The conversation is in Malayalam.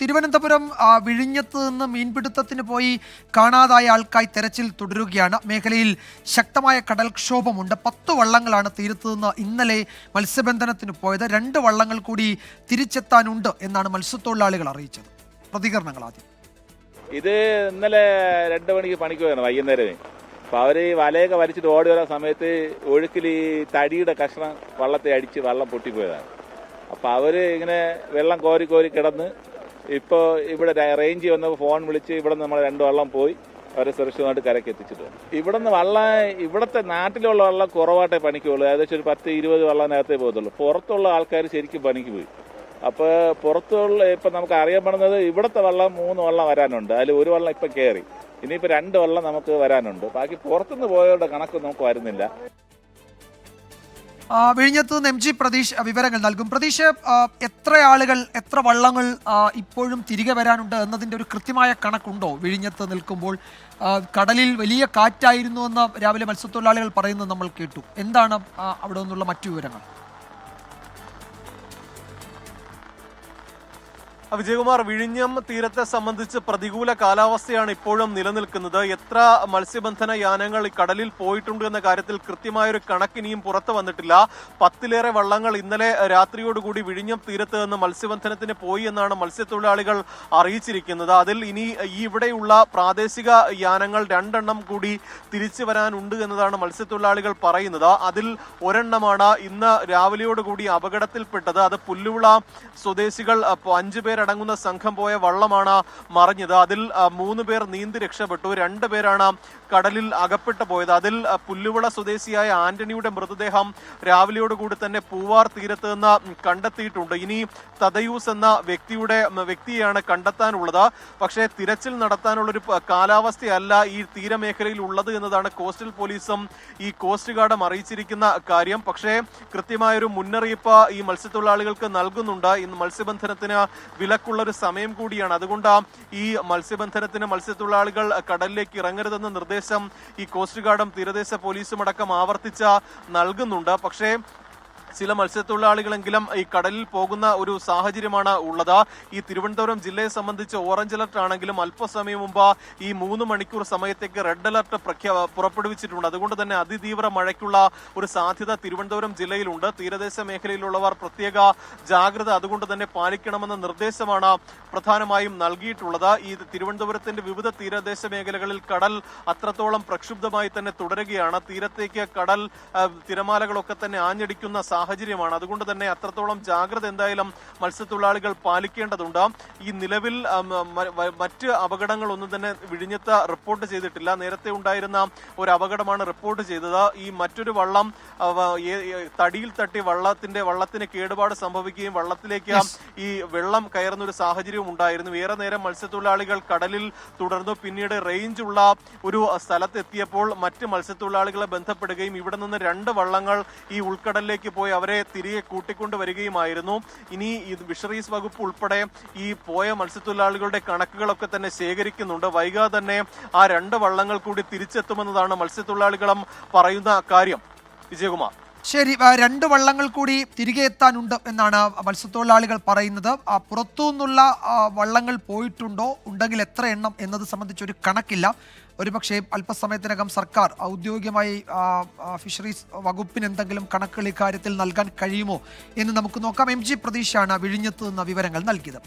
തിരുവനന്തപുരം വിഴിഞ്ഞത്ത് നിന്ന് മീൻപിടുത്തത്തിന് പോയി കാണാതായ ആൾക്കായി തെരച്ചിൽ തുടരുകയാണ്. മേഖലയിൽ ശക്തമായ കടൽക്ഷോഭമുണ്ട്. 10 വള്ളങ്ങളാണ് തീരത്ത് നിന്ന് ഇന്നലെ മത്സ്യബന്ധനത്തിന് പോയത്. 2 വള്ളങ്ങൾ കൂടി തിരിച്ചെത്താനുണ്ട് എന്നാണ് മത്സ്യത്തൊഴിലാളികൾ അറിയിച്ചത്. പ്രതികരണങ്ങൾ ആദ്യം. ഇത് ഇന്നലെ 2 മണിക്ക് പണിക്ക് പോയാണ് വൈകുന്നേരം. അപ്പോൾ അവർ വലയൊക്കെ വലിച്ചിട്ട് ഓടി വരാൻ സമയത്ത് ഒഴുക്കിൽ ഈ തടിയുടെ കഷ്ണം വള്ളത്തെ അടിച്ച് വള്ളം പൊട്ടിപ്പോയതാണ്. അപ്പോൾ അവർ ഇങ്ങനെ വെള്ളം കോരി കോരി കിടന്ന് ഇപ്പോൾ ഇവിടെ റേഞ്ച് വന്നപ്പോൾ ഫോൺ വിളിച്ച് ഇവിടെ നിന്ന് നമ്മൾ 2 വള്ളം പോയി അവരെ സുരക്ഷിതമായിട്ട് കരയ്ക്ക് എത്തിച്ചിട്ട് വന്നു. ഇവിടുത്തെ നാട്ടിലുള്ള വള്ളം കുറവായിട്ടേ പണിക്കുള്ളൂ. ഏകദേശം ഒരു 10-20 വള്ളത്തിനകത്തേ പോകത്തുള്ളൂ. പുറത്തുള്ള ആൾക്കാർ ശരിക്കും പണിക്ക് പോയി. അപ്പോൾ പുറത്തുള്ള ഇപ്പം നമുക്ക് അറിയപ്പെടുന്നത് ഇവിടുത്തെ വള്ളം 3 വള്ളം വരാനുണ്ട്. അതിൽ 1 വള്ളം ഇപ്പം കയറി. ഇനിയിപ്പോൾ 2 വള്ളം നമുക്ക് വരാനുണ്ട്. ബാക്കി പുറത്തുനിന്ന് പോയവരുടെ കണക്ക് നമുക്ക് വരുന്നില്ല. വിഴിഞ്ഞത്ത് നിന്ന് MG പ്രതീഷ് വിവരങ്ങൾ നൽകും. പ്രതീഷ്, എത്ര ആളുകൾ, എത്ര വള്ളങ്ങൾ ഇപ്പോഴും തിരികെ വരാനുണ്ട് എന്നതിൻ്റെ ഒരു കൃത്യമായ കണക്കുണ്ടോ? വിഴിഞ്ഞത്ത് നിൽക്കുമ്പോൾ കടലിൽ വലിയ കാറ്റായിരുന്നു എന്ന് രാവിലെ മത്സ്യത്തൊഴിലാളികൾ പറയുന്നത് നമ്മൾ കേട്ടു. എന്താണ് അവിടെ നിന്നുള്ള മറ്റു വിവരങ്ങൾ? വിജയകുമാർ, വിഴിഞ്ഞം തീരത്തെ സംബന്ധിച്ച് പ്രതികൂല കാലാവസ്ഥയാണ് ഇപ്പോഴും നിലനിൽക്കുന്നത്. എത്ര മത്സ്യബന്ധന യാനങ്ങൾ ഈ കടലിൽ പോയിട്ടുണ്ട് എന്ന കാര്യത്തിൽ കൃത്യമായൊരു കണക്കിനിയും പുറത്തു വന്നിട്ടില്ല. 10ലേറെ വള്ളങ്ങൾ ഇന്നലെ രാത്രിയോടുകൂടി വിഴിഞ്ഞം തീരത്ത് നിന്ന് മത്സ്യബന്ധനത്തിന് പോയി എന്നാണ് മത്സ്യത്തൊഴിലാളികൾ അറിയിച്ചിരിക്കുന്നത്. അതിൽ ഇനി ഇവിടെയുള്ള പ്രാദേശിക യാനങ്ങൾ 2 എണ്ണം കൂടി തിരിച്ചു വരാനുണ്ട് എന്നതാണ് മത്സ്യത്തൊഴിലാളികൾ പറയുന്നത്. അതിൽ ഒരെണ്ണമാണ് ഇന്ന് രാവിലെയോടുകൂടി അപകടത്തിൽപ്പെട്ടത്. അത് പുല്ലുവിള സ്വദേശികൾ 5 പേർ അടങ്ങുന്ന സംഘം പോയ വള്ളമാണ് മറിഞ്ഞത്. അതിൽ 3 പേർ നീന്തി രക്ഷപ്പെട്ടു. 2 പേരാണ് കടലിൽ അകപ്പെട്ടു പോയത്. അതിൽ പുല്ലുവിള സ്വദേശിയായ ആന്റണിയുടെ മൃതദേഹം രാവിലെയോടുകൂടി തന്നെ പൂവാർ തീരത്ത് നിന്ന് കണ്ടെത്തിയിട്ടുണ്ട്. ഇനി തദയൂസ് എന്ന വ്യക്തിയെയാണ് കണ്ടെത്താനുള്ളത്. പക്ഷേ തിരച്ചിൽ നടത്താനുള്ളൊരു കാലാവസ്ഥയല്ല ഈ തീരമേഖലയിൽ ഉള്ളത് എന്നതാണ് കോസ്റ്റൽ പോലീസും ഈ കോസ്റ്റ് ഗാർഡും അറിയിച്ചിരിക്കുന്ന കാര്യം. പക്ഷേ കൃത്യമായൊരു മുന്നറിയിപ്പ് ഈ മത്സ്യത്തൊഴിലാളികൾക്ക് നൽകുന്നുണ്ട്. ഇന്ന് മത്സ്യബന്ധനത്തിന് വിലക്കുള്ളൊരു സമയം കൂടിയാണ്. അതുകൊണ്ട് ഈ മത്സ്യബന്ധനത്തിന് മത്സ്യത്തൊഴിലാളികൾ കടലിലേക്ക് ഇറങ്ങരുതെന്ന നിർദ്ദേശം ഈ കോസ്റ്റ് ഗാർഡും തീരദേശ പോലീസും അടക്കം ആവർത്തിച്ച് നൽകുന്നുണ്ട്. പക്ഷേ ചില മത്സ്യത്തൊഴിലാളികളെങ്കിലും ഈ കടലിൽ പോകുന്ന ഒരു സാഹചര്യമാണ് ഉള്ളത്. ഈ തിരുവനന്തപുരം ജില്ലയെ സംബന്ധിച്ച് ഓറഞ്ച് അലർട്ട് ആണെങ്കിലും അല്പസമയം മുമ്പ് ഈ 3 മണിക്കൂർ സമയത്തേക്ക് റെഡ് അലർട്ട് പുറപ്പെടുവിച്ചിട്ടുണ്ട്. അതുകൊണ്ട് തന്നെ അതിതീവ്ര മഴയ്ക്കുള്ള ഒരു സാധ്യത തിരുവനന്തപുരം ജില്ലയിലുണ്ട്. തീരദേശ മേഖലയിലുള്ളവർ പ്രത്യേക ജാഗ്രത അതുകൊണ്ട് തന്നെ പാലിക്കണമെന്ന നിർദ്ദേശമാണ് പ്രധാനമായും നൽകിയിട്ടുള്ളത്. ഈ തിരുവനന്തപുരത്തിന്റെ വിവിധ തീരദേശ മേഖലകളിൽ കടൽ അത്രത്തോളം പ്രക്ഷുബ്ധമായി തന്നെ തുടരുകയാണ്. തീരത്തേക്ക് കടൽ തിരമാലകളൊക്കെ തന്നെ ആഞ്ഞടിക്കുന്ന സാഹചര്യമാണ്. അതുകൊണ്ട് തന്നെ അത്രത്തോളം ജാഗ്രത എന്തായാലും മത്സ്യത്തൊഴിലാളികൾ പാലിക്കേണ്ടതുണ്ട്. ഈ നിലവിൽ മറ്റ് അപകടങ്ങളൊന്നും തന്നെ വിഴിഞ്ഞത്ത് റിപ്പോർട്ട് ചെയ്തിട്ടില്ല. നേരത്തെ ഉണ്ടായിരുന്ന ഒരു അപകടമാണ് റിപ്പോർട്ട് ചെയ്തത്. ഈ മറ്റൊരു വള്ളം തടിയിൽ തട്ടി വള്ളത്തിന് കേടുപാട് സംഭവിക്കുകയും വള്ളത്തിലേക്ക് ഈ വെള്ളം കയറുന്ന ഒരു സാഹചര്യവും ഉണ്ടായിരുന്നു. ഏറെ നേരം മത്സ്യത്തൊഴിലാളികൾ കടലിൽ തുടർന്നു. പിന്നീട് റേഞ്ച് ഉള്ള ഒരു സ്ഥലത്തെത്തിയപ്പോൾ മറ്റ് മത്സ്യത്തൊഴിലാളികളെ ബന്ധപ്പെടുകയും ഇവിടെ നിന്ന് 2 വള്ളങ്ങൾ ഈ ഉൾക്കടലിലേക്ക് പോയി അവരെ തിരികെ കൂട്ടിക്കൊണ്ടുവരികയുമായിരുന്നു. ഇനി ഈ ഫിഷറീസ് വകുപ്പ് ഉൾപ്പെടെ ഈ പോയ മത്സ്യത്തൊഴിലാളികളുടെ കണക്കുകളൊക്കെ തന്നെ ശേഖരിക്കുന്നുണ്ട്. വൈകാതെ തന്നെ ആ 2 വള്ളങ്ങൾ കൂടി തിരിച്ചെത്തുമെന്നതാണ് മത്സ്യത്തൊഴിലാളികളും പറയുന്ന കാര്യം. വിജയകുമാർ, ശരി, 2 വള്ളങ്ങൾ കൂടി തിരികെ എത്താനുണ്ട് എന്നാണ് മത്സ്യത്തൊഴിലാളികൾ പറയുന്നത്. പുറത്തുനിന്നുള്ള വള്ളങ്ങൾ പോയിട്ടുണ്ടോ, ഉണ്ടെങ്കിൽ എത്ര എണ്ണം എന്നത് സംബന്ധിച്ചൊരു കണക്കില്ല. ഒരുപക്ഷെ അല്പസമയത്തിനകം സർക്കാർ ഔദ്യോഗികമായി ഫിഷറീസ് വകുപ്പിന് എന്തെങ്കിലും കണക്കുകൾ ഇക്കാര്യത്തിൽ നൽകാൻ കഴിയുമോ എന്ന് നമുക്ക് നോക്കാം. MG പ്രതീഷാണ് വിഴിഞ്ഞത്ത് നിന്ന് വിവരങ്ങൾ നൽകിയത്.